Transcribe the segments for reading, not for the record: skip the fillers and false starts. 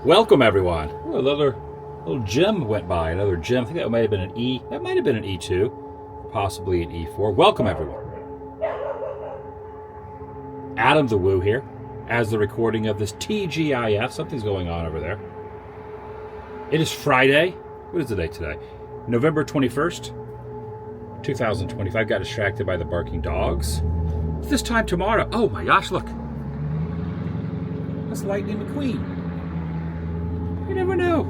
Welcome everyone. Ooh, another little gem went by. Another gem. I think that might have been an E. That might have been an E2, possibly an E4. Welcome everyone. Adam the Woo here, as the recording of this TGIF. Something's going on over there. It is Friday. What is the date today? November 21st, 2025. Got distracted by the barking dogs. This time tomorrow. Oh my gosh! Look, that's Lightning McQueen. You never know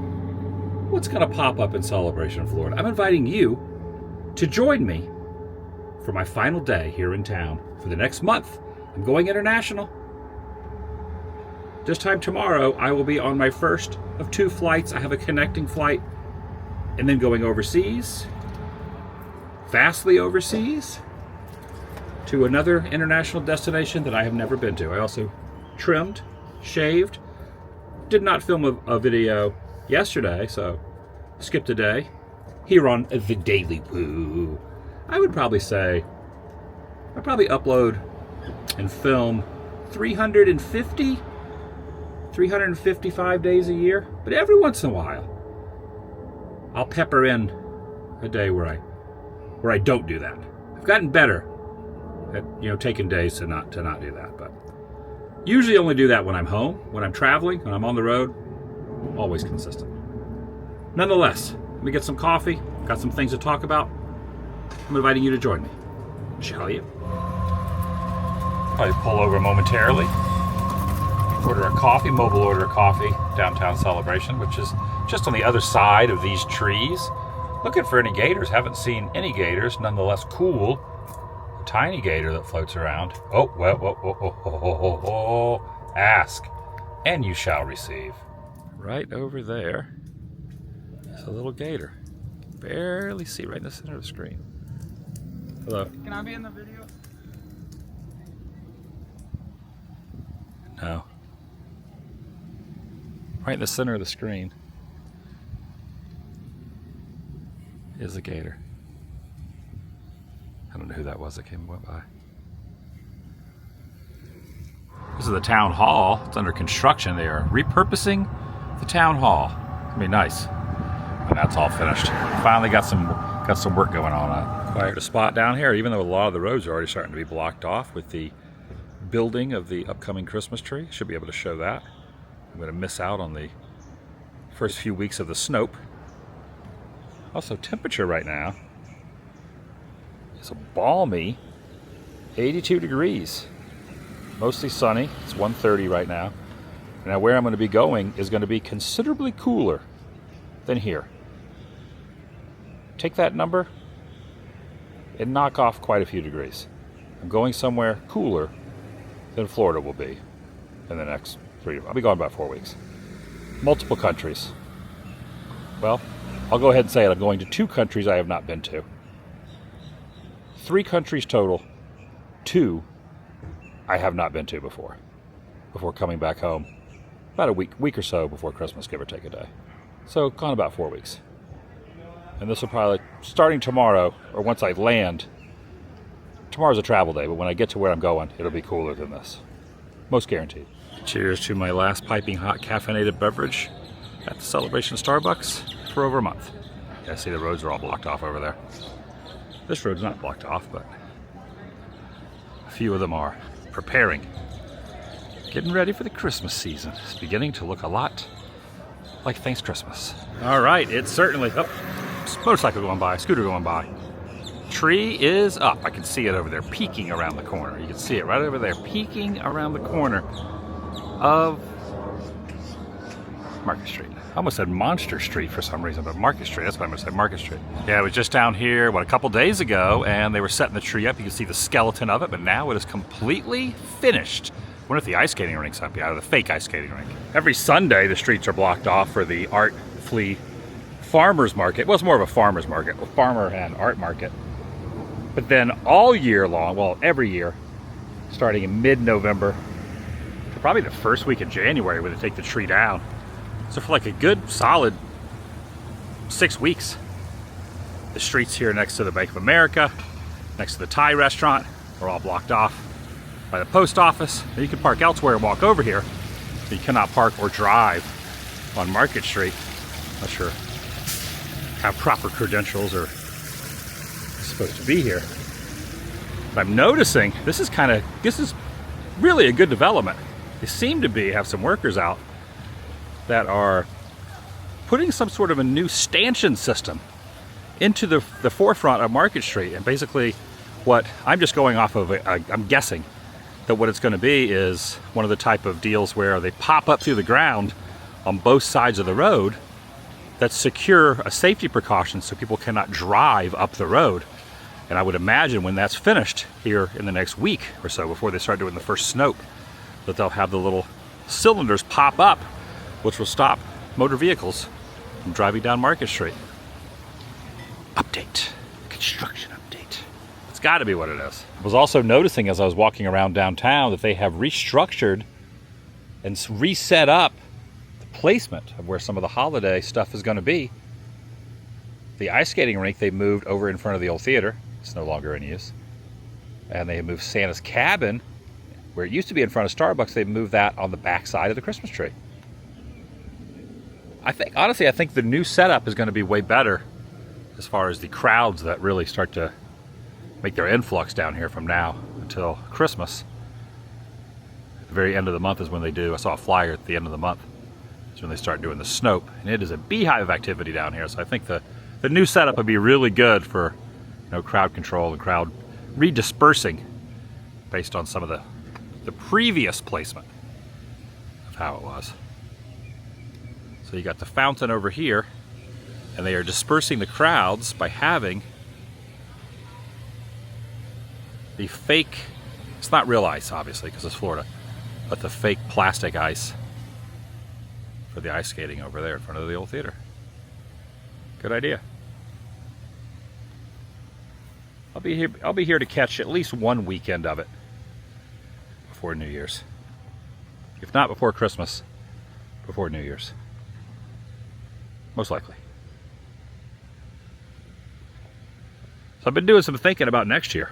what's going to pop up in Celebration, Florida. I'm inviting you to join me for my final day here in town for the next month. I'm going international. This time tomorrow, I will be on my first of 2 flights. I have a connecting flight and then going overseas, vastly overseas, to another international destination that I have never been to. I also trimmed, shaved, did not film a video yesterday, so skipped a day here on TheDailyWoo. I would probably say I'd probably upload and film 355 days a year, but every once in a while I'll pepper in a day where I don't do that. I've gotten better at taking days to not do that, but usually only do that when I'm home, when I'm traveling, when I'm on the road. Always consistent. Nonetheless, let me get some coffee. Got some things to talk about. I'm inviting you to join me. Shall you? Probably pull over momentarily. Order a coffee, mobile order coffee, downtown Celebration, which is just on the other side of these trees. Looking for any gators. Haven't seen any gators. Nonetheless, cool. A tiny gator that floats around. Oh, whoa. Ask, and you shall receive. Right over there is a little gator. Barely see, right in the center of the screen. Hello. Can I be in the video? No. Right in the center of the screen is a gator. I don't know who that was that went by. This is the town hall. It's under construction. They are repurposing the town hall. It'll be nice when that's all finished. Finally got some work going on. Acquired a spot down here, even though a lot of the roads are already starting to be blocked off with the building of the upcoming Christmas tree. Should be able to show that. I'm going to miss out on the first few weeks of the snope. Also, temperature right now is a balmy 82 degrees. Mostly sunny. It's 1:30 right now. Now where I'm going to be going is going to be considerably cooler than here. Take that number and knock off quite a few degrees. I'm going somewhere cooler than Florida will be in the next I'll be gone about 4 weeks. Multiple countries. Well, I'll go ahead and say it. I'm going to 2 countries I have not been to. 3 countries total. 2 I have not been to before coming back home. About a week or so before Christmas, give or take a day. So gone about 4 weeks. And this will probably, starting tomorrow, or once I land, tomorrow's a travel day, but when I get to where I'm going, it'll be cooler than this. Most guaranteed. Cheers to my last piping hot caffeinated beverage at the Celebration Starbucks for over a month. Yeah, see the roads are all blocked off over there. This road's not blocked off, but a few of them are. Preparing. Getting ready for the Christmas season. It's beginning to look a lot like Thanks Christmas. All right, it's certainly, motorcycle going by, scooter going by. Tree is up. I can see it over there peeking around the corner. You can see it right over there peeking around the corner of Market Street. I almost said Monster Street for some reason, but Market Street, that's what I almost said, Market Street. Yeah, I was just down here, a couple days ago, and they were setting the tree up. You can see the skeleton of it, but now it is completely finished. I wonder if the ice skating rink's up yet, or the fake ice skating rink. Every Sunday, the streets are blocked off for the Art Flea Farmers Market. Well, it's more of a farmer's market, a farmer and art market. But then all year long, well, every year, starting in mid-November, probably the first week of January when they take the tree down. So for like a good solid 6 weeks, the streets here next to the Bank of America, next to the Thai restaurant, are all blocked off by the post office. You can park elsewhere and walk over here, but you cannot park or drive on Market Street. Not sure how proper credentials are supposed to be here. But I'm noticing this is really a good development. They seem to have some workers out that are putting some sort of a new stanchion system into the forefront of Market Street. And basically what I'm just going off of, I'm guessing that what it's going to be is one of the type of deals where they pop up through the ground on both sides of the road that secure a safety precaution so people cannot drive up the road. And I would imagine when that's finished here in the next week or so, before they start doing the first snope, that they'll have the little cylinders pop up, which will stop motor vehicles from driving down Market Street. Update. Construction update. It's got to be what it is. I was also noticing as I was walking around downtown that they have restructured and reset up the placement of where some of the holiday stuff is going to be. The ice skating rink they moved over in front of the old theater. It's no longer in use. And they moved Santa's cabin, where it used to be in front of Starbucks, they moved that on the back side of the Christmas tree. Honestly, I think the new setup is going to be way better as far as the crowds that really start to make their influx down here from now until Christmas. At the very end of the month is when they do. I saw a flyer at the end of the month. It's when they start doing the snope. And it is a beehive of activity down here. So I think the new setup would be really good for crowd control and crowd redispersing based on some of the previous placement of how it was. So you got the fountain over here, and they are dispersing the crowds by having the fake, it's not real ice obviously because it's Florida, but the fake plastic ice for the ice skating over there in front of the old theater. Good idea. I'll be here to catch at least one weekend of it before New Year's. If not before Christmas, before New Year's. Most likely. So I've been doing some thinking about next year.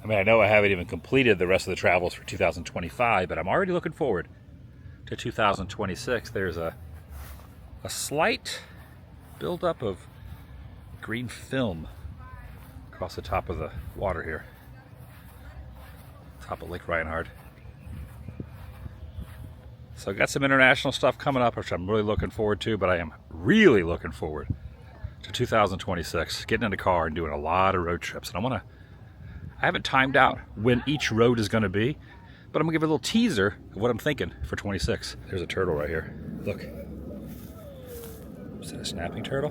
I mean, I know I haven't even completed the rest of the travels for 2025, but I'm already looking forward to 2026. There's a slight buildup of green film across the top of the water here. Top of Lake Reinhard. So I've got some international stuff coming up, which I'm really looking forward to, but I am really looking forward to 2026, getting in the car and doing a lot of road trips. And I haven't timed out when each road is going to be, but I'm going to give a little teaser of what I'm thinking for 26. There's a turtle right here. Look. Is that a snapping turtle?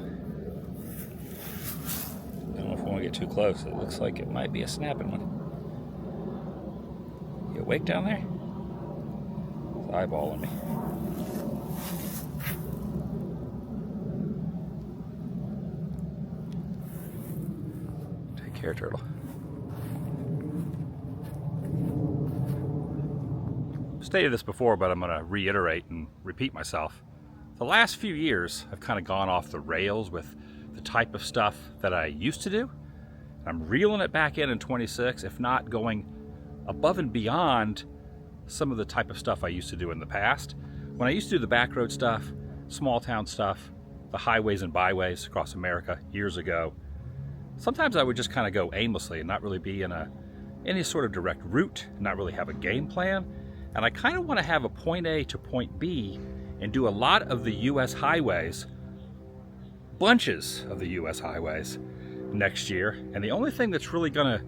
I don't know if I want to get too close. It looks like it might be a snapping one. You awake down there? It's eyeballing me. Take care, turtle. I've stated this before, but I'm going to reiterate and repeat myself. The last few years, I've kind of gone off the rails with the type of stuff that I used to do. I'm reeling it back in 26, if not going above and beyond some of the type of stuff I used to do in the past. When I used to do the back road stuff, small town stuff, the highways and byways across America years ago, sometimes I would just kind of go aimlessly and not really be in any sort of direct route, not really have a game plan. And I kind of want to have a point A to point B and do a lot of the US highways, bunches of the US highways next year. And the only thing that's really going to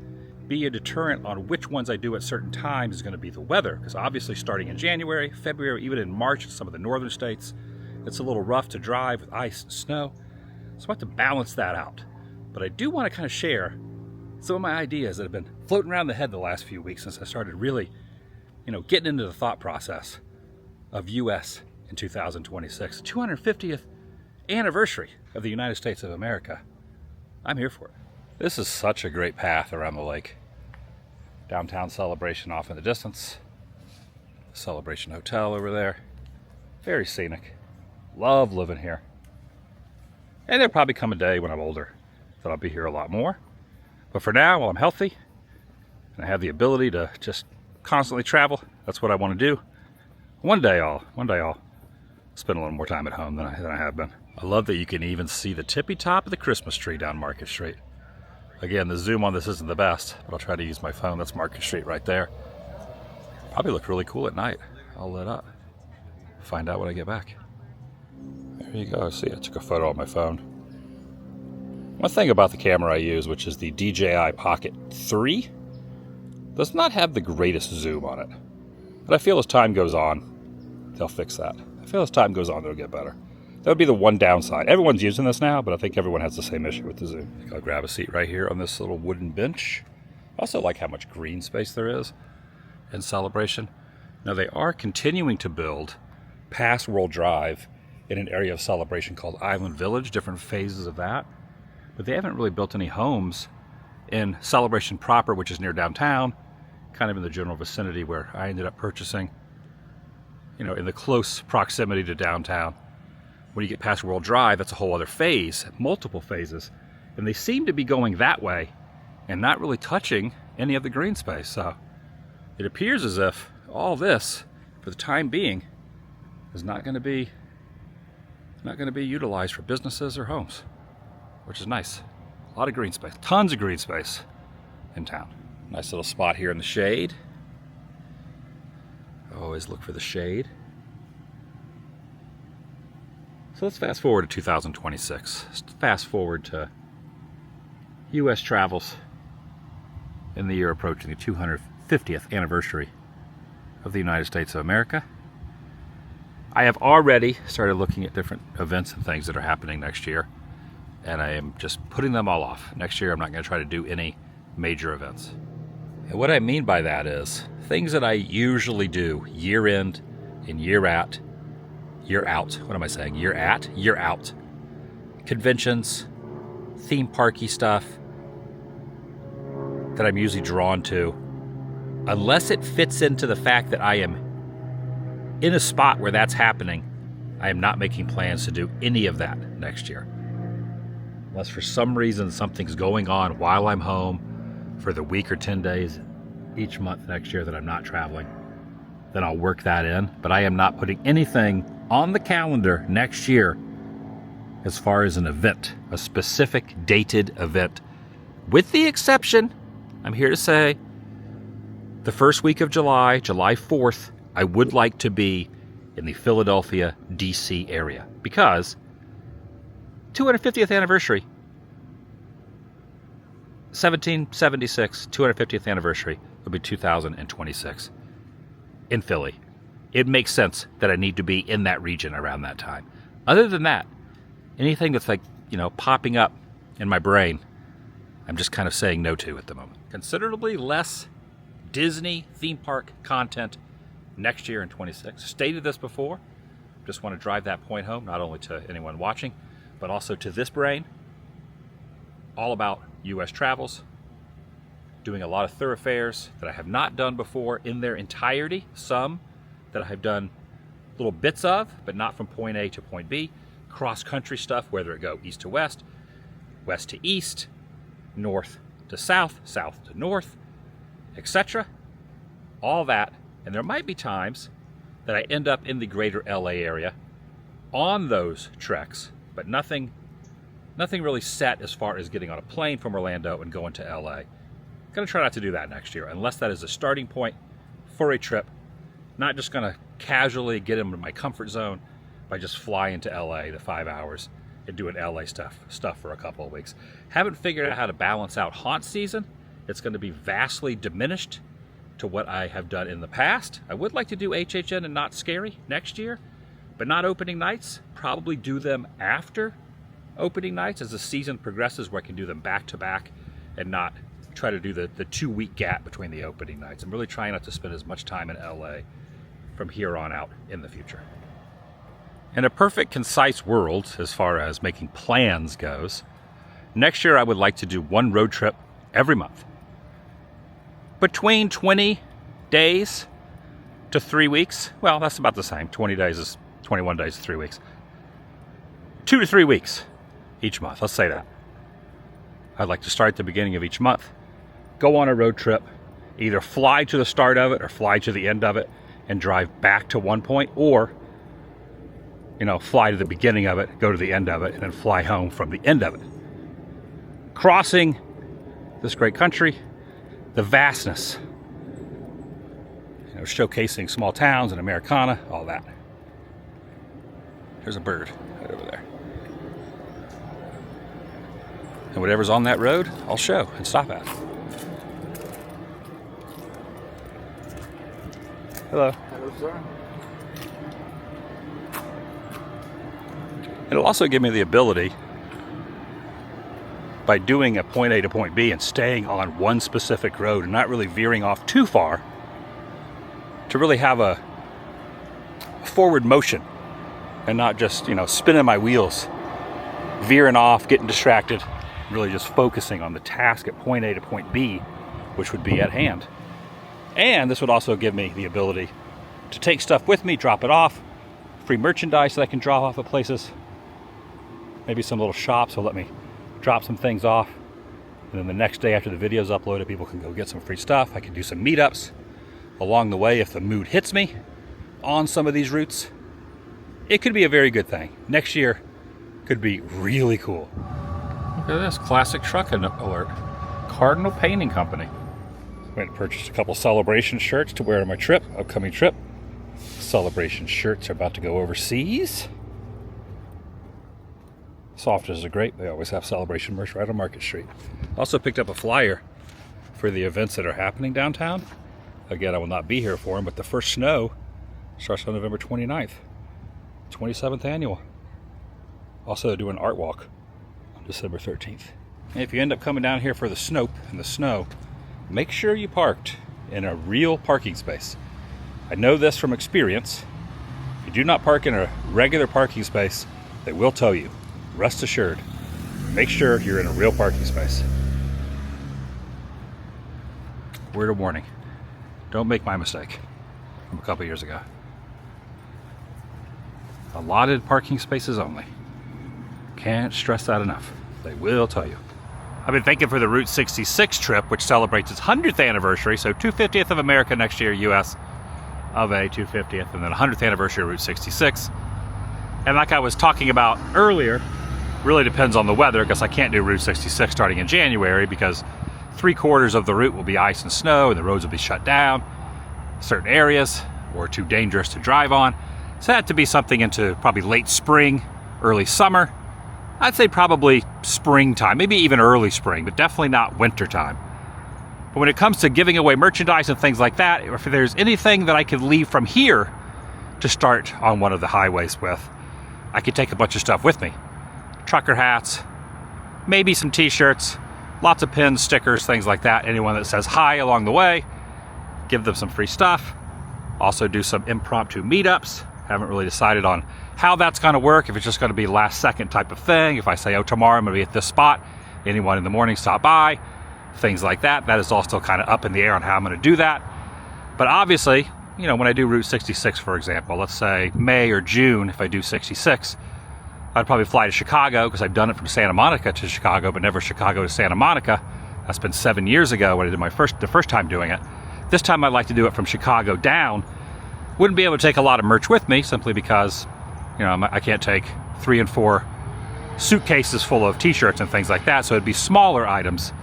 be a deterrent on which ones I do at certain times is going to be the weather. Because obviously starting in January, February, even in March in some of the northern states, it's a little rough to drive with ice and snow. So I have to balance that out. But I do want to kind of share some of my ideas that have been floating around the head the last few weeks since I started really, getting into the thought process of US in 2026. 250th anniversary of the United States of America. I'm here for it. This is such a great path around the lake. Downtown Celebration off in the distance. Celebration Hotel over there. Very scenic. Love living here. And there'll probably come a day when I'm older that I'll be here a lot more. But for now, while I'm healthy and I have the ability to just constantly travel, that's what I want to do. One day I'll spend a little more time at home than I have been. I love that you can even see the tippy top of the Christmas tree down Market Street. Again, the zoom on this isn't the best, but I'll try to use my phone. That's Market Street right there. Probably look really cool at night, all lit up. Find out when I get back. There you go. See, I took a photo on my phone. One thing about the camera I use, which is the DJI Pocket 3, does not have the greatest zoom on it. But I feel as time goes on, they'll fix that. I feel as time goes on, it'll get better. That would be the one downside. Everyone's using this now, but I think everyone has the same issue with the zoom. I'll grab a seat right here on this little wooden bench. I also like how much green space there is in Celebration. Now they are continuing to build past World Drive in an area of Celebration called Island Village, different phases of that. But they haven't really built any homes in Celebration proper, which is near downtown, kind of in the general vicinity where I ended up purchasing, you know, in the close proximity to downtown. When you get past World Drive, that's a whole other phase, multiple phases. And they seem to be going that way and not really touching any of the green space. So it appears as if all this, for the time being, is not going to be utilized for businesses or homes, which is nice. A lot of green space, tons of green space in town. Nice little spot here in the shade. Always look for the shade. So let's fast forward to 2026. Let's fast forward to U.S. travels in the year approaching the 250th anniversary of the United States of America. I have already started looking at different events and things that are happening next year, and I am just putting them all off. Next year I'm not going to try to do any major events. And what I mean by that is things that I usually do year in and year out. Year out. Conventions, theme parky stuff that I'm usually drawn to. Unless it fits into the fact that I am in a spot where that's happening, I am not making plans to do any of that next year. Unless for some reason something's going on while I'm home for the week or 10 days each month next year that I'm not traveling, then I'll work that in. But I am not putting anything on the calendar next year as far as an event, a specific dated event, with the exception, I'm here to say, the first week of July, July 4th, I would like to be in the Philadelphia, D.C. area because 250th anniversary, 1776, 250th anniversary will be 2026 in Philly. It makes sense that I need to be in that region around that time. Other than that, anything that's like, popping up in my brain, I'm just kind of saying no to at the moment. Considerably less Disney theme park content next year in 26. Stated this before. Just want to drive that point home, not only to anyone watching, but also to this brain. All about U.S. travels. Doing a lot of thoroughfares that I have not done before in their entirety. Some that I have done little bits of, but not from point A to point B. Cross-country stuff, whether it go east to west, west to east, north to south, south to north, etc. All that. And there might be times that I end up in the greater LA area on those treks, but nothing really set as far as getting on a plane from Orlando and going to LA. Gonna try not to do that next year, unless that is a starting point for a trip. Not just gonna casually get into my comfort zone by just flying to LA the 5 hours and doing LA stuff for a couple of weeks. Haven't figured out how to balance out haunt season. It's gonna be vastly diminished to what I have done in the past. I would like to do HHN and Not Scary next year, but not opening nights. Probably do them after opening nights as the season progresses, where I can do them back to back and not try to do the 2-week gap between the opening nights. I'm really trying not to spend as much time in LA from here on out in the future. In a perfect, concise world, as far as making plans goes, next year I would like to do one road trip every month. Between 20 days to 3 weeks. Well, that's about the same. 21 days is 3 weeks. 2 to 3 weeks each month. Let's say that. I'd like to start at the beginning of each month, go on a road trip, either fly to the start of it or fly to the end of it and drive back to one point, or you know, fly to the beginning of it, go to the end of it, and then fly home from the end of it. Crossing this great country, the vastness, you know, showcasing small towns and Americana, all that. There's a bird right over there. And whatever's on that road, I'll show and stop at. Hello. Hello, sir. It'll also give me the ability, by doing a point A to point B and staying on one specific road and not really veering off too far, to really have a forward motion and not just, you know, spinning my wheels, veering off, getting distracted, really just focusing on the task at point A to point B, which would be at hand. And this would also give me the ability to take stuff with me, drop it off, free merchandise that I can drop off at places. Maybe some little shops will let me drop some things off. And then the next day after the video's uploaded, people can go get some free stuff. I can do some meetups along the way if the mood hits me on some of these routes. It could be a very good thing. Next year could be really cool. Look at this, classic truck alert. Cardinal Painting Company. Went and purchased a couple celebration shirts to wear on my trip, upcoming trip. Celebration shirts are about to go overseas. Softers are great. They always have celebration merch right on Market Street. Also picked up a flyer for the events that are happening downtown. Again, I will not be here for them, but the first snow starts on November 29th. 27th annual. Also doing an art walk on December 13th. And if you end up coming down here for the snow, make sure you parked in a real parking space. I know this from experience. If you do not park in a regular parking space, they will tow you. Rest assured, make sure you're in a real parking space. Word of warning, don't make my mistake from a couple years ago. Allotted parking spaces only. Can't stress that enough. They will tow you. I've been thinking for the Route 66 trip, which celebrates its 100th anniversary, so 250th of America next year, US of A, 250th, and then 100th anniversary of Route 66. And like I was talking about earlier, really depends on the weather, because I can't do Route 66 starting in January because 3/4 of the route will be ice and snow and the roads will be shut down, certain areas, or too dangerous to drive on. So that had to be something into probably late spring, early summer. I'd say probably springtime, maybe even early spring, but definitely not winter time. But when it comes to giving away merchandise and things like that, if there's anything that I could leave from here to start on one of the highways with, I could take a bunch of stuff with me. Trucker hats, maybe some t-shirts, lots of pins, stickers, things like that. Anyone that says hi along the way, give them some free stuff. Also do some impromptu meetups. Haven't really decided on how that's going to work, if it's just going to be last second type of thing. If I say, oh, tomorrow I'm going to be at this spot, anyone in the morning stop by, things like that. That is all still kind of up in the air on how I'm going to do that. But obviously, you know, when I do Route 66, for example, let's say May or June, if I do 66, I'd probably fly to Chicago, because I've done it from Santa Monica to Chicago, but never Chicago to Santa Monica. That's been 7 years ago when I did the first time doing it. This time I'd like to do it from Chicago down. Wouldn't be able to take a lot of merch with me, simply because, you know, I can't take 3 and 4 suitcases full of t-shirts and things like that. So it'd be smaller items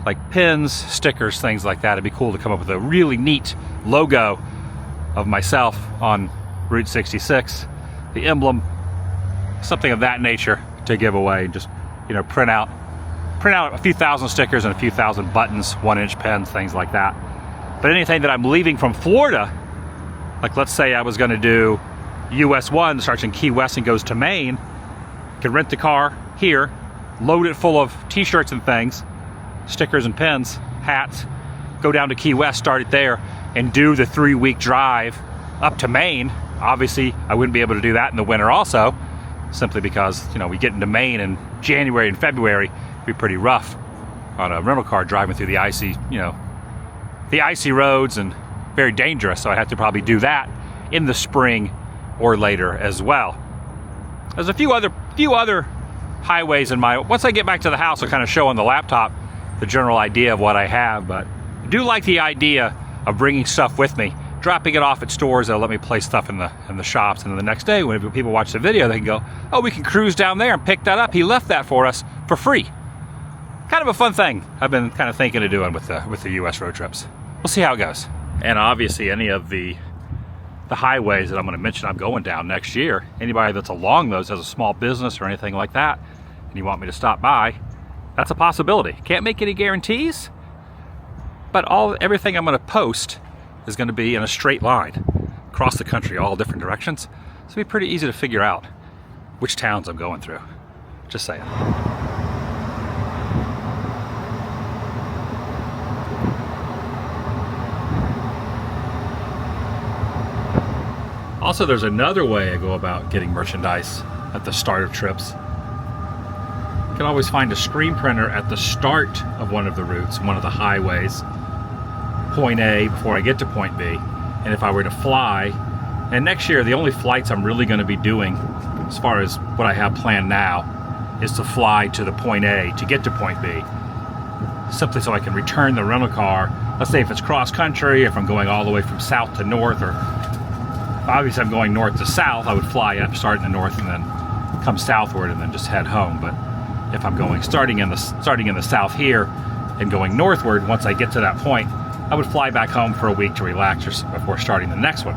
like pins, stickers, things like that. It'd be cool to come up with a really neat logo of myself on Route 66, the emblem, something of that nature to give away. Just, you know, print out a few thousand stickers and a few thousand buttons, 1-inch pens, things like that. But anything that I'm leaving from Florida, like let's say I was going to do US 1, starts in Key West and goes to Maine, could rent the car here, load it full of t-shirts and things, stickers and pins, hats, go down to Key West, start it there, and do the 3-week drive up to Maine. Obviously, I wouldn't be able to do that in the winter also, simply because, you know, we get into Maine in January and February, it'd be pretty rough on a rental car driving through the icy, you know, the icy roads, and very dangerous. So I'd have to probably do that in the spring or later as well. There's a few other highways in my, once I get back to the house, I'll kind of show on the laptop the general idea of what I have, but I do like the idea of bringing stuff with me dropping it off at stores. They'll let me place stuff in the shops, and then the next day when people watch the video, they can go, oh, we can cruise down there and pick that up. He left that for us for free. Kind of a fun thing I've been kind of thinking of doing with the US road trips. We'll see how it goes. And obviously any of the highways that I'm going to mention I'm going down next year, anybody that's along those has a small business or anything like that, and you want me to stop by, that's a possibility. Can't make any guarantees, but everything I'm going to post is going to be in a straight line across the country, all different directions. So it'll be pretty easy to figure out which towns I'm going through. Just saying. Also, there's another way I go about getting merchandise at the start of trips. You can always find a screen printer at the start of one of the routes, one of the highways, point A before I get to point B. And if I were to fly, and next year the only flights I'm really going to be doing as far as what I have planned now is to fly to the point A to get to point B, simply so I can return the rental car. Let's say if it's cross country, if I'm going all the way from south to north, or obviously I'm going north to south, I would fly up, start in the north, and then come southward and then just head home. But if I'm going starting in the south here and going northward, once I get to that point, I would fly back home for a week to relax before starting the next one.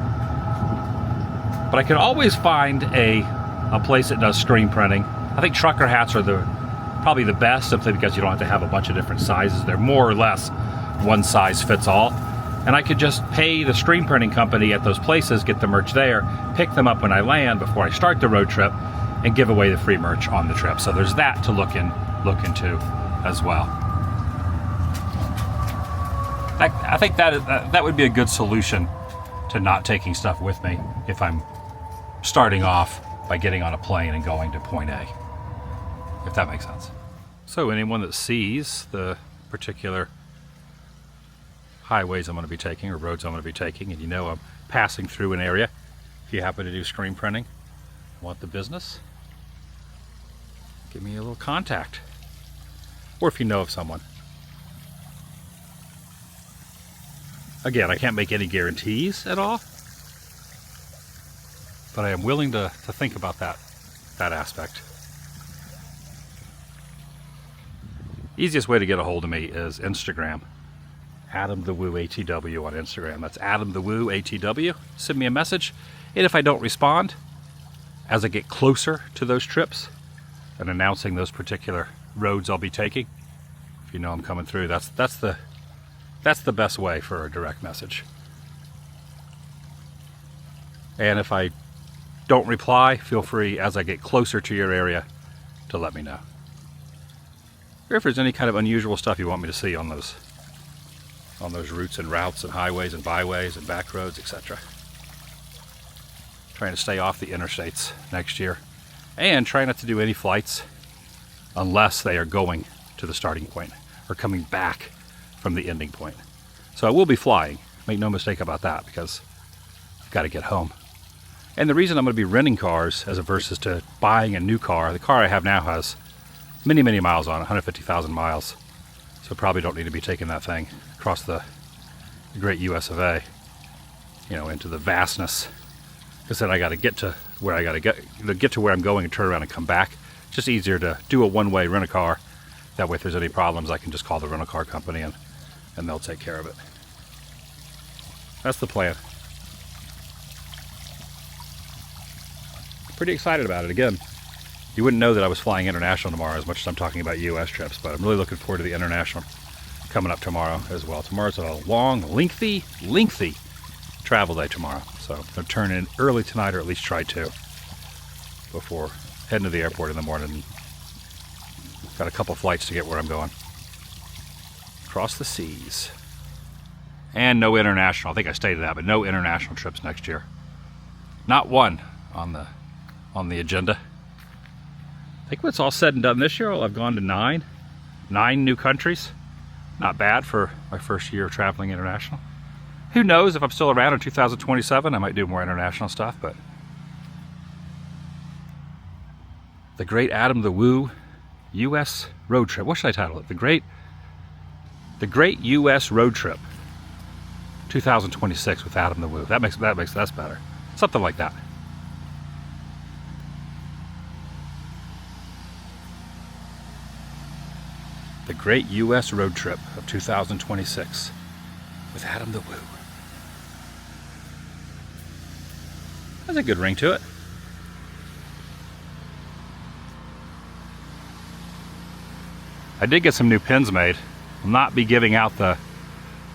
But I can always find a place that does screen printing. I think trucker hats are probably the best, simply because you don't have to have a bunch of different sizes. They're more or less one size fits all. And I could just pay the screen printing company at those places, get the merch there, pick them up when I land before I start the road trip, and give away the free merch on the trip. So there's that to look into as well. I think that would be a good solution to not taking stuff with me if I'm starting off by getting on a plane and going to point A, if that makes sense. So anyone that sees the particular highways I'm going to be taking or roads I'm going to be taking, and you know I'm passing through an area, if you happen to do screen printing, want the business, give me a little contact. Or if you know of someone. Again, I can't make any guarantees at all, but I am willing to think about that aspect. Easiest way to get a hold of me is Instagram. TheDailyWoo ATW on Instagram. That's TheDailyWoo ATW. Send me a message, and if I don't respond, as I get closer to those trips and announcing those particular roads I'll be taking, if you know I'm coming through, that's the best way for a direct message. And if I don't reply, feel free, as I get closer to your area, to let me know. Or if there's any kind of unusual stuff you want me to see on those routes and routes and highways and byways and back roads, etc. Trying to stay off the interstates next year, and try not to do any flights unless they are going to the starting point or coming back from the ending point. So I will be flying, make no mistake about that, because I've got to get home. And the reason I'm going to be renting cars as versus to buying a new car, the car I have now has many, many miles on it, 150,000 miles. So probably don't need to be taking that thing across the great US of A, into the vastness. Because then I got to get to where I got to get to where I'm going and turn around and come back. It's just easier to do a one-way rent a car. That way, if there's any problems, I can just call the rental car company and they'll take care of it. That's the plan. Pretty excited about it. Again, you wouldn't know that I was flying international tomorrow as much as I'm talking about US trips, but I'm really looking forward to the international coming up tomorrow as well. Tomorrow's a long, lengthy travel day tomorrow. So I'm going to turn in early tonight, or at least try to, before heading to the airport in the morning. Got a couple flights to get where I'm going. Across the seas. And no international. I think I stated that, but no international trips next year. Not one on the agenda. I think when it's all said and done this year, I've gone to nine new countries. Not bad for my first year of traveling international. Who knows, if I'm still around in 2027, I might do more international stuff, but the great TheDailyWoo US road trip. What should I title it? The great US road trip 2026 with Adam the Woo. That makes that's better. Something like that. The Great U.S. Road Trip of 2026 with Adam the Woo. Has a good ring to it. I did get some new pins made. I'll not be giving out the...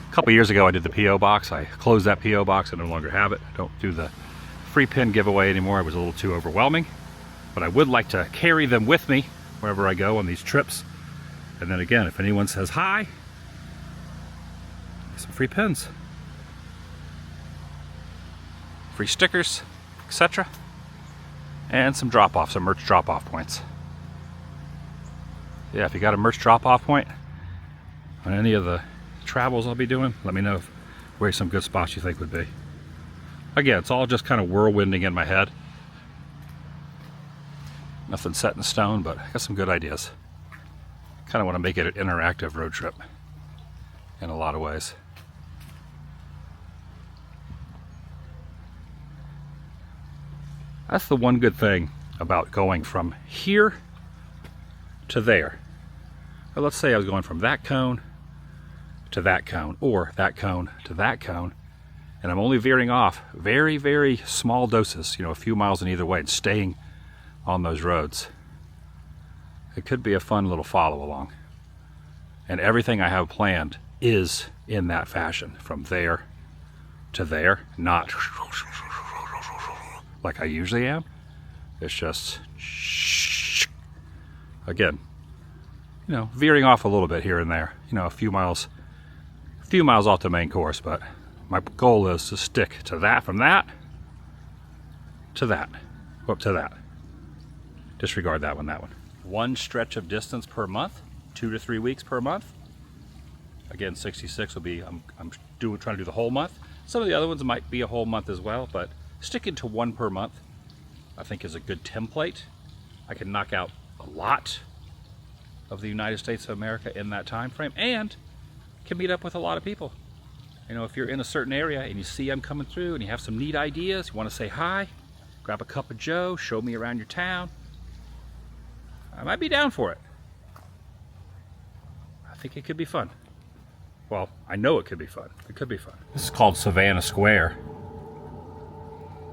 A couple years ago I did the P.O. box. I closed that P.O. box. I no longer have it. I don't do the free pin giveaway anymore. It was a little too overwhelming. But I would like to carry them with me wherever I go on these trips. And then again, if anyone says hi, some free pins. Free stickers, etc. And some drop-offs, some merch drop-off points. Yeah, if you got a merch drop-off point on any of the travels I'll be doing, let me know where some good spots you think would be. Again, it's all just kind of whirlwinding in my head. Nothing set in stone, but I got some good ideas. Kind of want to make it an interactive road trip in a lot of ways. That's the one good thing about going from here to there. Or let's say I was going from that cone to that cone, or that cone to that cone, and I'm only veering off very, very small doses, a few miles in either way, and staying on those roads. It could be a fun little follow along. And everything I have planned is in that fashion, from there to there, not like I usually am. It's just, again, veering off a little bit here and there, a few miles off the main course, but my goal is to stick to that, from that to that, up to that. Disregard that one. One stretch of distance per month, 2 to 3 weeks per month. Again, 66 will be, I'm trying to do the whole month. Some of the other ones might be a whole month as well, but sticking to one per month, I think, is a good template. I can knock out a lot of the United States of America in that time frame, and can meet up with a lot of people. If you're in a certain area and you see I'm coming through and you have some neat ideas, you want to say hi, grab a cup of joe, show me around your town, I might be down for it. I think it could be fun. Well, I know it could be fun. It could be fun. This is called Savannah Square.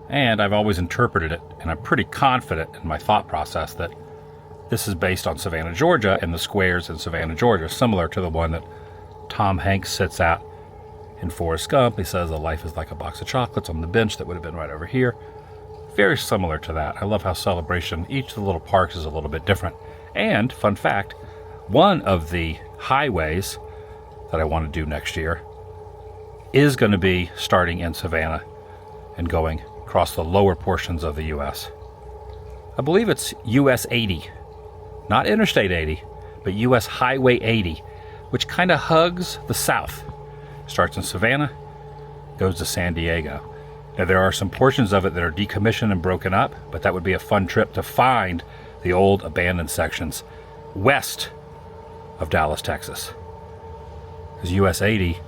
And I've always interpreted it, and I'm pretty confident in my thought process that this is based on Savannah, Georgia, and the squares in Savannah, Georgia, similar to the one that Tom Hanks sits at in Forrest Gump. He says, "A life is like a box of chocolates," on the bench that would have been right over here. Very similar to that. I love how Celebration, each of the little parks is a little bit different. And, fun fact, one of the highways that I want to do next year is going to be starting in Savannah and going across the lower portions of the U.S. I believe it's U.S. 80, not Interstate 80, but U.S. Highway 80, which kind of hugs the south. Starts in Savannah, goes to San Diego. Now, there are some portions of it that are decommissioned and broken up, but that would be a fun trip to find the old abandoned sections west of Dallas, Texas. Because US 80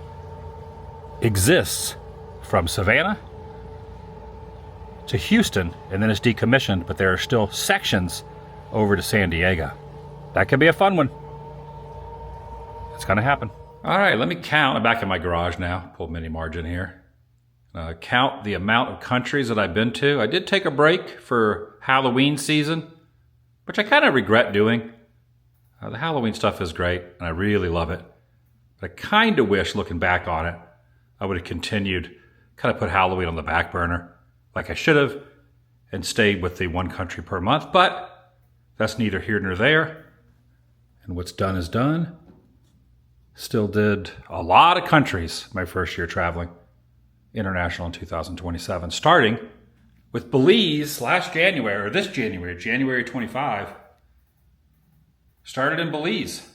exists from Savannah to Houston, and then it's decommissioned, but there are still sections over to San Diego. That could be a fun one. It's going to happen. All right, let me count. I'm back in my garage now. Pull mini margin here. Count the amount of countries that I've been to. I did take a break for Halloween season, which I kind of regret doing. The Halloween stuff is great, and I really love it. But I kind of wish, looking back on it, I would have continued, kind of put Halloween on the back burner, like I should have, and stayed with the one country per month. But that's neither here nor there. And what's done is done. Still did a lot of countries my first year traveling. International in 2027, starting with Belize last January, or this January, January 25. Started in Belize.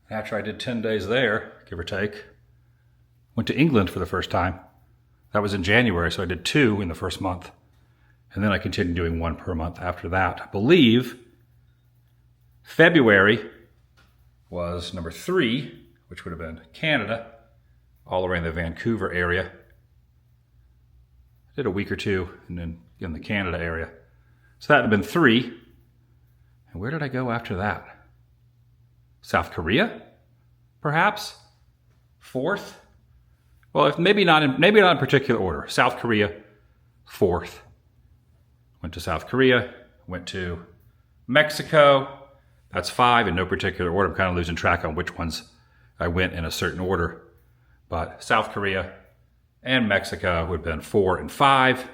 After I did 10 days there, give or take, went to England for the first time. That was in January, so I did 2 in the first month. And then I continued doing 1 per month after that. I believe February was number 3, which would have been Canada, all around the Vancouver area. I did a week or two and then in the Canada area. So that would have been 3. And where did I go after that? South Korea, perhaps? 4th? Well, if maybe not in particular order. South Korea, 4th. Went to South Korea, went to Mexico. That's 5 in no particular order. I'm kind of losing track on which ones I went in a certain order. But South Korea and Mexico would have been 4 and 5.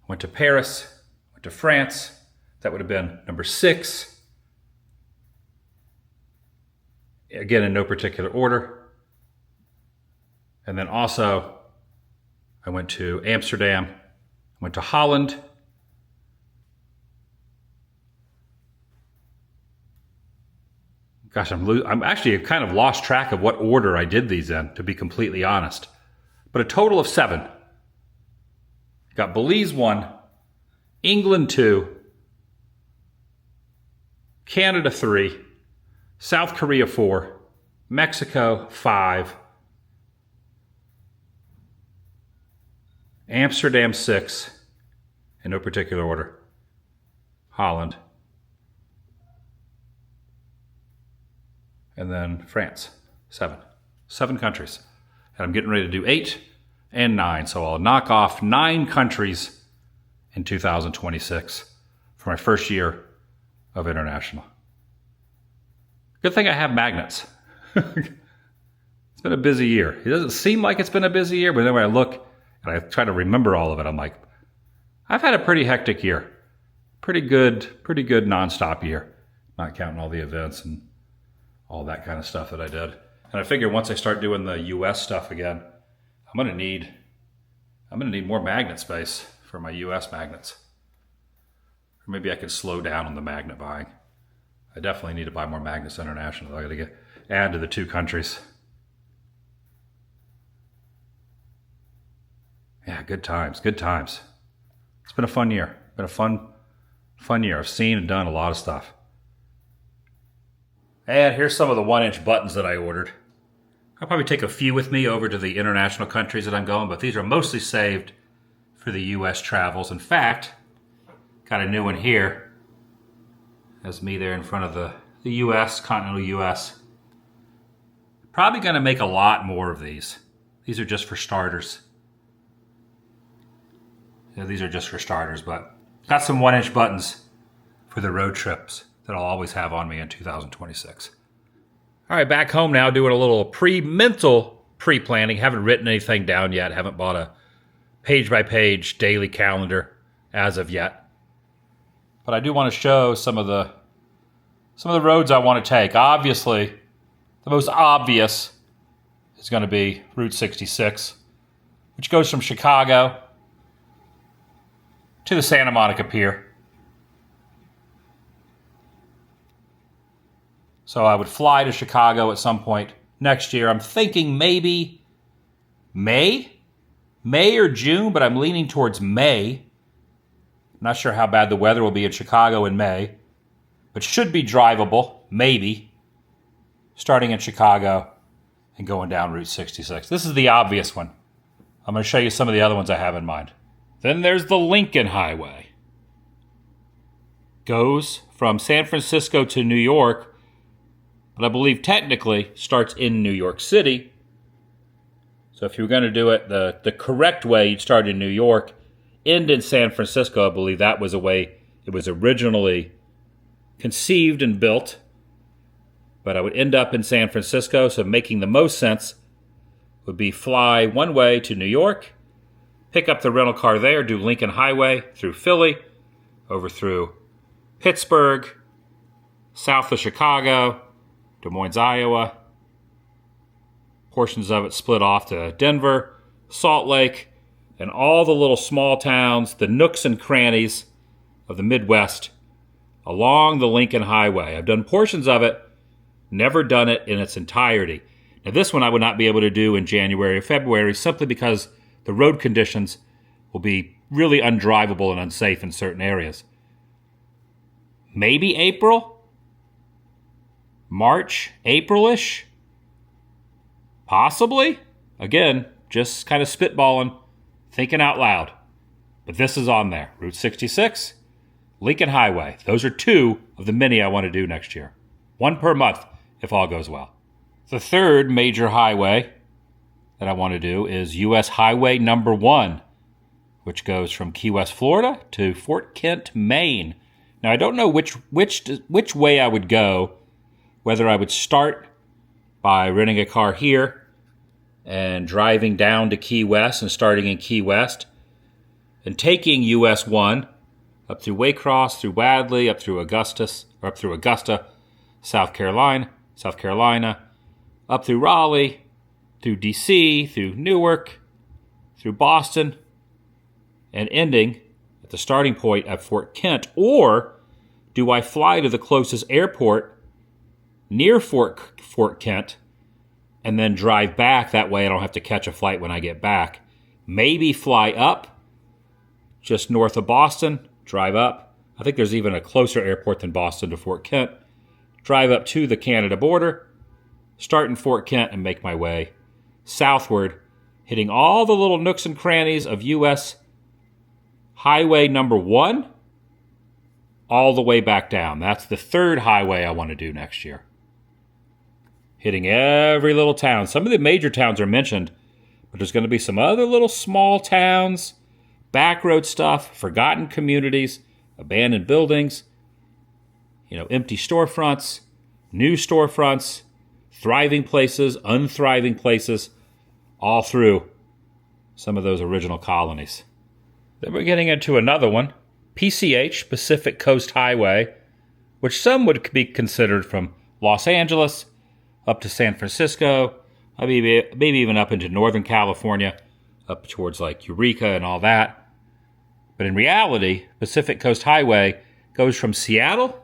Went to Paris, went to France. That would have been number 6. Again, in no particular order. And then also, I went to Amsterdam, went to Holland. Gosh, I'm actually kind of lost track of what order I did these in, to be completely honest. But a total of 7. Got Belize 1, England 2, Canada 3, South Korea 4, Mexico 5, Amsterdam 6, in no particular order, Holland, and then France, 7. 7 countries. And I'm getting ready to do 8 and 9, so I'll knock off 9 countries in 2026 for my first year of international. Good thing I have magnets. It's been a busy year. It doesn't seem like it's been a busy year, but then when I look and I try to remember all of it, I'm like, I've had a pretty hectic year. Pretty good nonstop year. Not counting all the events and all that kind of stuff that I did. And I figure once I start doing the US stuff again, I'm gonna need more magnet space for my US magnets. Or maybe I could slow down on the magnet buying. I definitely need to buy more magnets international. I gotta add to the 2 countries. Yeah, good times, good times. It's been a fun year. Been a fun year. I've seen and done a lot of stuff. And here's some of the 1-inch buttons that I ordered. I'll probably take a few with me over to the international countries that I'm going, but these are mostly saved for the US travels. In fact, got a new one here. That's me there in front of the US, continental US. Probably gonna make a lot more of these. These are just for starters. Yeah, these are just for starters, but got some 1-inch buttons for the road trips that I'll always have on me in 2026. All right, back home now, doing a little mental pre-planning. Haven't written anything down yet. Haven't bought a page-by-page daily calendar as of yet. But I do want to show some of the roads I want to take. Obviously, the most obvious is going to be Route 66, which goes from Chicago to the Santa Monica Pier. So I would fly to Chicago at some point next year. I'm thinking maybe May or June, but I'm leaning towards May. I'm not sure how bad the weather will be in Chicago in May, but should be drivable, maybe, starting in Chicago and going down Route 66. This is the obvious one. I'm going to show you some of the other ones I have in mind. Then there's the Lincoln Highway. Goes from San Francisco to New York, but I believe technically starts in New York City. So if you were going to do it the correct way, you'd start in New York, end in San Francisco. I believe that was the way it was originally conceived and built. But I would end up in San Francisco, so making the most sense would be fly one way to New York, pick up the rental car there, do Lincoln Highway through Philly, over through Pittsburgh, south of Chicago, Des Moines, Iowa. Portions of it split off to Denver, Salt Lake, and all the little small towns, the nooks and crannies of the Midwest along the Lincoln Highway. I've done portions of it, never done it in its entirety. Now this one I would not be able to do in January or February simply because the road conditions will be really undrivable and unsafe in certain areas. Maybe April? March, April-ish? Possibly. Again, just kind of spitballing, thinking out loud. But this is on there. Route 66, Lincoln Highway. Those are 2 of the many I want to do next year. 1 per month, if all goes well. The third major highway that I want to do is U.S. Highway number 1, which goes from Key West, Florida to Fort Kent, Maine. Now, I don't know which way I would go, whether I would start by renting a car here and driving down to Key West and starting in Key West and taking US 1 up through Waycross, through Wadley, up through Augusta, South Carolina, up through Raleigh, through DC, through Newark, through Boston, and ending at the starting point at Fort Kent? Or do I fly to the closest airport near Fort Kent and then drive back? That way I don't have to catch a flight when I get back. Maybe fly up just north of Boston, drive up. I think there's even a closer airport than Boston to Fort Kent. Drive up to the Canada border, start in Fort Kent, and make my way southward, hitting all the little nooks and crannies of U.S. Highway number 1 all the way back down. That's the third highway I want to do next year. Hitting every little town. Some of the major towns are mentioned, but there's going to be some other little small towns, back road stuff, forgotten communities, abandoned buildings, empty storefronts, new storefronts, thriving places, unthriving places, all through some of those original colonies. Then we're getting into another one, PCH, Pacific Coast Highway, which some would be considered from Los Angeles up to San Francisco, maybe even up into Northern California, up towards like Eureka and all that. But in reality, Pacific Coast Highway goes from Seattle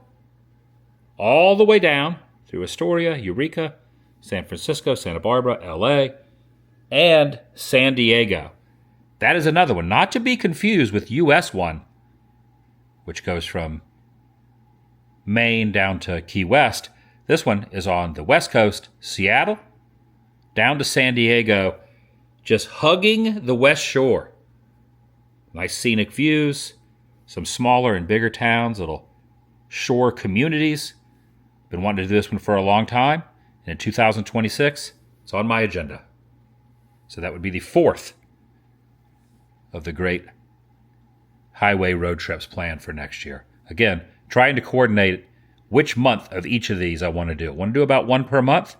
all the way down through Astoria, Eureka, San Francisco, Santa Barbara, LA, and San Diego. That is another one, not to be confused with US 1, which goes from Maine down to Key West. This one is on the West Coast, Seattle, down to San Diego, just hugging the West Shore. Nice scenic views, some smaller and bigger towns, little shore communities. Been wanting to do this one for a long time, and in 2026, it's on my agenda. So that would be the 4th of the great highway road trips planned for next year. Again, trying to coordinate which month of each of these I want to do. I want to do about 1 per month,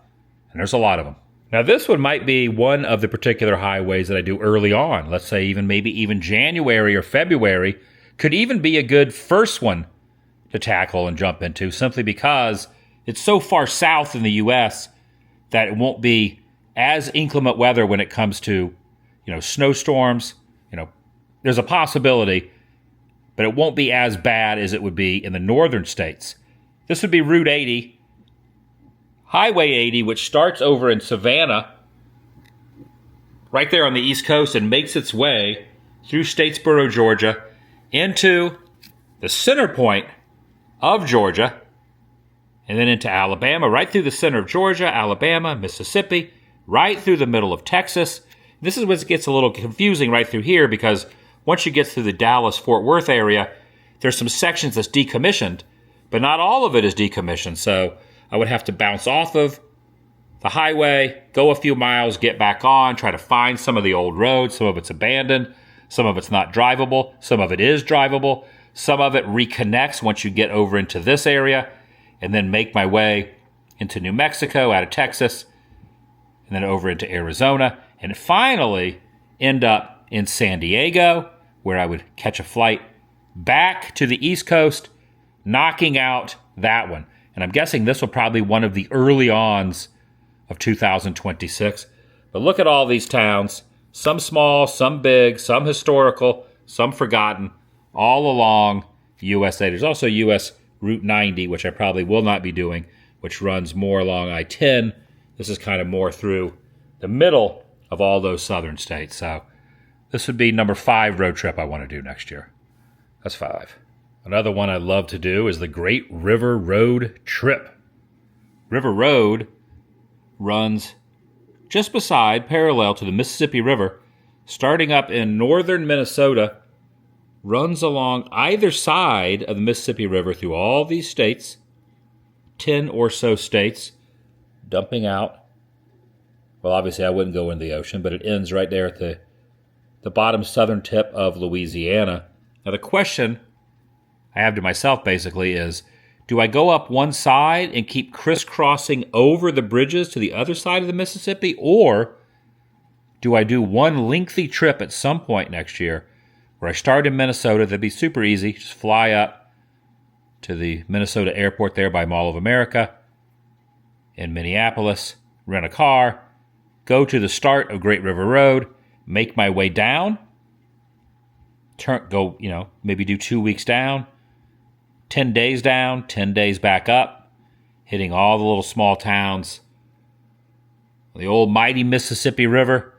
and there's a lot of them. Now, this one might be one of the particular highways that I do early on. Let's say maybe even January or February could even be a good first one to tackle and jump into, simply because it's so far south in the U.S. that it won't be as inclement weather when it comes to, snowstorms. There's a possibility, but it won't be as bad as it would be in the northern states. This would be Route 80, Highway 80, which starts over in Savannah, right there on the East Coast, and makes its way through Statesboro, Georgia, into the center point of Georgia, and then into Alabama, right through the center of Georgia, Alabama, Mississippi, right through the middle of Texas. This is what gets a little confusing right through here, because once you get through the Dallas-Fort Worth area, there's some sections that's decommissioned, but not all of it is decommissioned. So I would have to bounce off of the highway, go a few miles, get back on, try to find some of the old roads. Some of it's abandoned. Some of it's not drivable. Some of it is drivable. Some of it reconnects once you get over into this area, and then make my way into New Mexico, out of Texas, and then over into Arizona, and finally end up in San Diego, where I would catch a flight back to the East Coast, knocking out that one. And I'm guessing this will probably be one of the early ons of 2026. But look at all these towns, some small, some big, some historical, some forgotten, all along USA. There's also US Route 90, which I probably will not be doing, which runs more along I-10. This is kind of more through the middle of all those southern states. So this would be number 5 road trip I want to do next year. That's 5. Another one I love to do is the Great River Road Trip. River Road runs just beside, parallel to the Mississippi River, starting up in northern Minnesota, runs along either side of the Mississippi River through all these states, 10 or so states, dumping out. Well, obviously I wouldn't go in the ocean, but it ends right there at the bottom southern tip of Louisiana. Now the question I have to myself basically is, do I go up one side and keep crisscrossing over the bridges to the other side of the Mississippi, or do I do one lengthy trip at some point next year where I start in Minnesota? That'd be super easy. Just fly up to the Minnesota airport there by Mall of America in Minneapolis, rent a car, go to the start of Great River Road, make my way down, maybe do 2 weeks down, 10 days down, 10 days back up, hitting all the little small towns. The old mighty Mississippi River,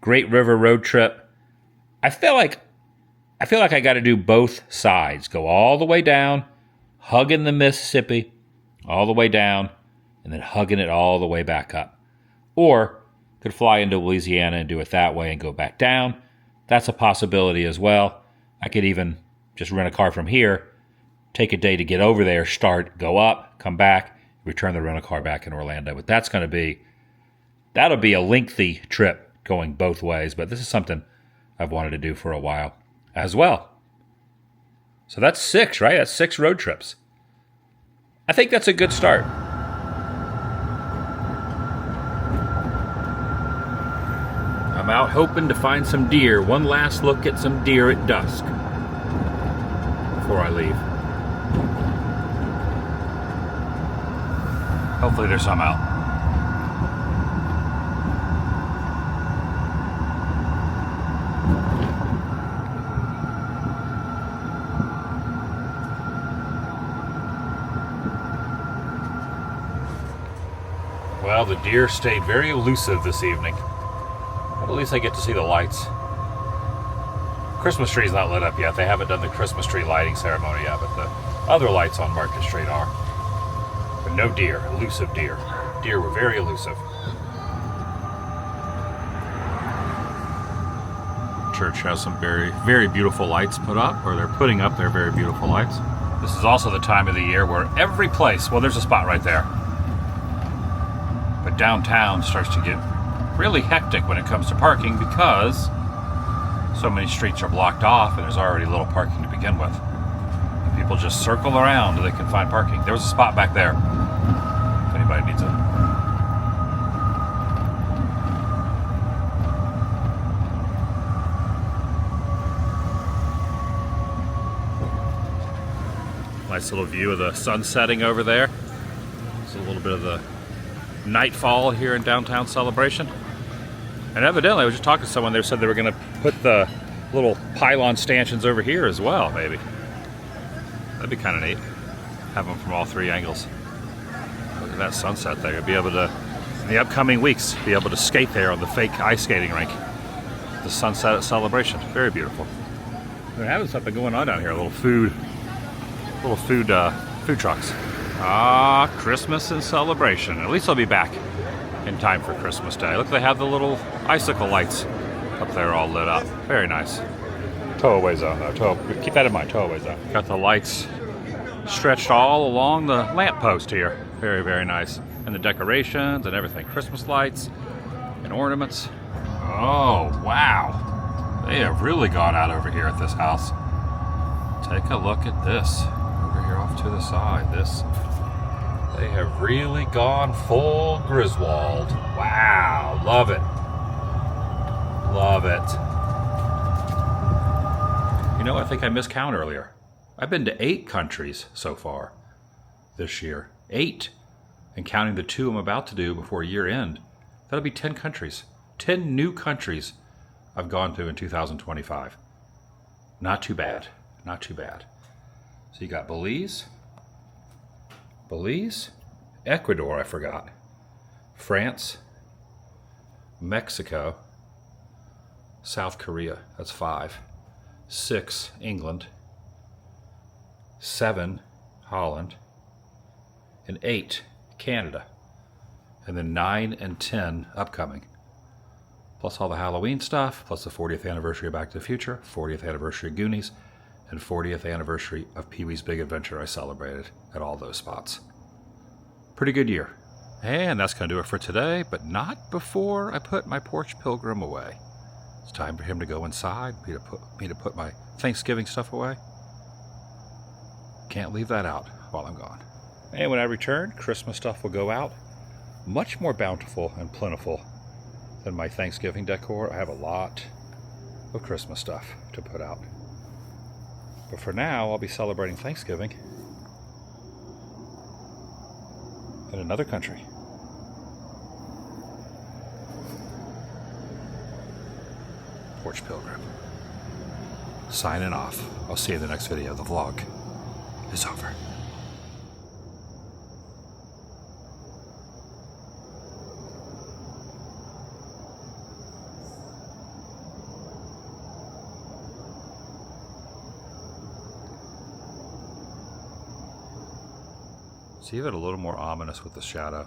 Great River road trip. I feel like I got to do both sides. Go all the way down, hugging the Mississippi, all the way down, and then hugging it all the way back up. Or could fly into Louisiana and do it that way and go back down. That's a possibility as well. I could even just rent a car from here, take a day to get over there, start, go up, come back, return the rental car back in Orlando. But that'll be a lengthy trip going both ways. But this is something I've wanted to do for a while as well. So that's 6, right? That's 6 road trips. I think that's a good start. I'm out hoping to find some deer. One last look at some deer at dusk before I leave. Hopefully there's some out. Well, the deer stayed very elusive this evening. But at least I get to see the lights. Christmas tree's not lit up yet. They haven't done the Christmas tree lighting ceremony yet, but the other lights on Market Street are. But no deer, elusive deer. Deer were very elusive. Church has some very, very beautiful lights put up, or they're putting up their very beautiful lights. This is also the time of the year where every place, well, there's a spot right there, but downtown starts to get really hectic when it comes to parking because so many streets are blocked off and there's already little parking to begin with. People just circle around so they can find parking. There was a spot back there if anybody needs it. Nice little view of the sun setting over there. It's a little bit of the nightfall here in downtown Celebration. And evidently, I was just talking to someone, they said they were going to put the little pylon stanchions over here as well, maybe. That'd be kind of neat. Have them from all 3 angles. Look at that sunset there. You'll be able to, in the upcoming weeks, be able to skate there on the fake ice skating rink. The sunset at Celebration. Very beautiful. They're having something going on down here. Little food trucks. Ah, Christmas and Celebration. At least I'll be back in time for Christmas Day. Look, they have the little icicle lights up there all lit up. Very nice. Tow-away zone, though. Keep that in mind, tow-away zone. Got the lights stretched all along the lamppost here. Very, very nice. And the decorations and everything. Christmas lights and ornaments. Oh, wow. They have really gone out over here at this house. Take a look at this. Over here off to the side. They have really gone full Griswold. Wow, love it. Love it. You know, I think I miscount earlier. I've been to 8 countries so far this year. 8. And counting the 2 I'm about to do before year end. That'll be 10 countries. 10 new countries I've gone to in 2025. Not too bad. Not too bad. So you got Belize, Ecuador, I forgot, France, Mexico, South Korea, that's 5, 6, England, 7, Holland, and 8, Canada. And then 9 and 10 upcoming. Plus all the Halloween stuff, plus the 40th anniversary of Back to the Future, 40th anniversary of Goonies, and 40th anniversary of Pee-wee's Big Adventure I celebrated at all those spots. Pretty good year. And that's going to do it for today, but not before I put my porch pilgrim away. It's time for him to go inside, me to put my Thanksgiving stuff away. Can't leave that out while I'm gone. And when I return, Christmas stuff will go out. Much more bountiful and plentiful than my Thanksgiving decor. I have a lot of Christmas stuff to put out. But for now, I'll be celebrating Thanksgiving in another country. Porch Pilgrim. Signing off. I'll see you in the next video. The vlog is over. See it a little more ominous with the shadow.